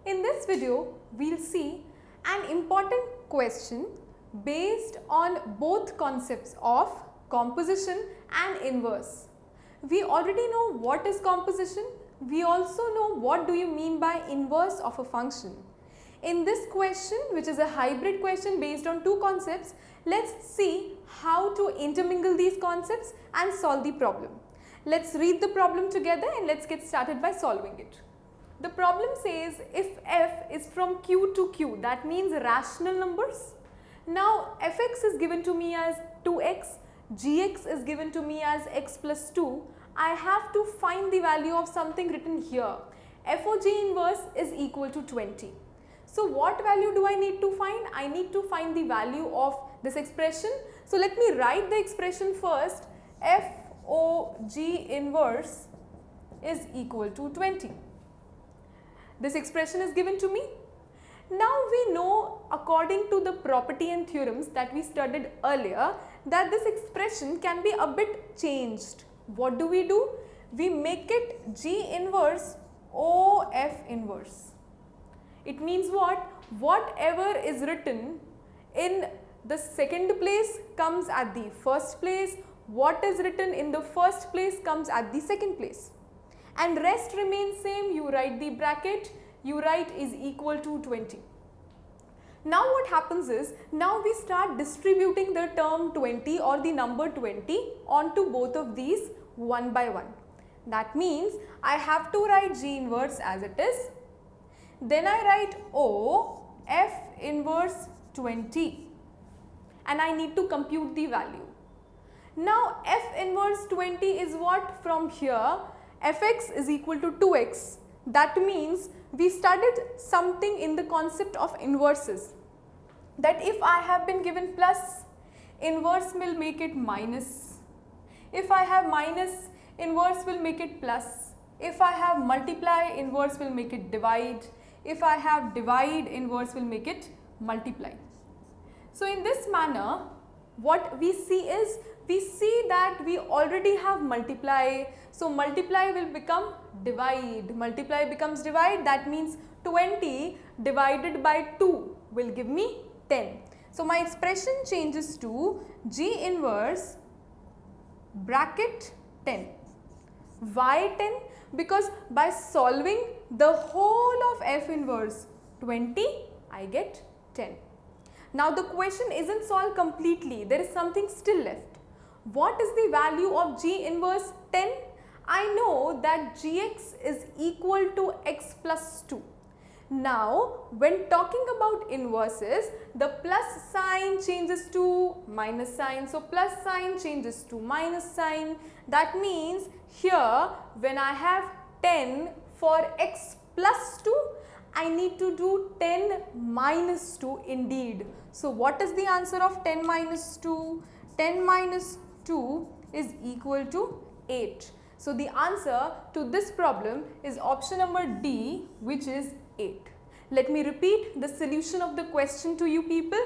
In this video, we'll see an important question based on both concepts of composition and inverse. We already know what is composition. We also know what do you mean by inverse of a function. In this question, which is a hybrid question based on two concepts, let's see how to intermingle these concepts and solve the problem. Let's read the problem together and let's get started by solving it. The problem says if f is from q to q, that means rational numbers. Now fx is given to me as 2x, gx is given to me as x plus 2. I have to find the value of something written here. FOG inverse is equal to 20. So what value do I need to find? I need to find the value of this expression. So let me write the expression first. FOG inverse is equal to 20. This expression is given to me. Now we know, according to the property and theorems that we studied earlier, that this expression can be a bit changed. What do? We make it G inverse OF inverse. It means what? Whatever is written in the second place comes at the first place. What is written in the first place comes at the second place. And rest remains same. You write the bracket, you write is equal to 20. Now what happens is, now we start distributing the term 20 or the number 20 onto both of these one by one. That means I have to write G inverse as it is. Then I write O F inverse 20 and I need to compute the value. Now F inverse 20 is what? From here fx is equal to 2x. That means we studied something in the concept of inverses, that if I have been given plus, inverse will make it minus. If I have minus, inverse will make it plus. If I have multiply, inverse will make it divide. If I have divide, inverse will make it multiply. So in this manner, what we see is, we see that we already have multiply. So multiply will become divide. Multiply becomes divide. That means 20 divided by 2 will give me 10. So my expression changes to G inverse bracket 10. Why 10? Because by solving the whole of F inverse 20, I get 10. Now the question isn't solved completely. There is something still left. What is the value of G inverse 10? I know that Gx is equal to x plus 2. Now, when talking about inverses, the plus sign changes to minus sign. So, plus sign changes to minus sign. That means here, when I have 10 for x plus 2, I need to do 10 minus 2 indeed. So, what is the answer of 10 minus 2? 10 minus 2 is equal to 8. So, the answer to this problem is option number D, which is 8. Let me repeat the solution of the question to you people.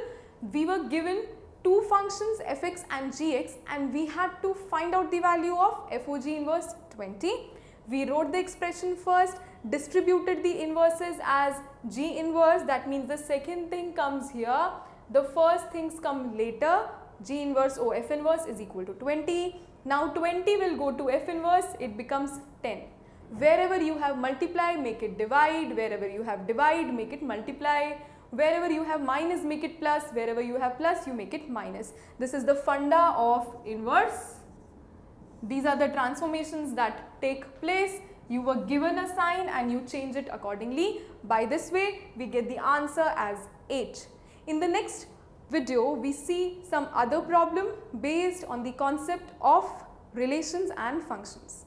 We were given two functions fx and gx and we had to find out the value of FOG inverse 20. We wrote the expression first, distributed the inverses as G inverse, that means the second thing comes here, the first things come later. G inverse O F inverse is equal to 20. Now 20 will go to F inverse, it becomes 10. Wherever you have multiply, make it divide. Wherever you have divide, make it multiply. Wherever you have minus, make it plus. Wherever you have plus, you make it minus. This is the funda of inverse. These are the transformations that take place. You were given a sign and you change it accordingly. By this way, we get the answer as 8. In the next video, we see some other problem based on the concept of relations and functions.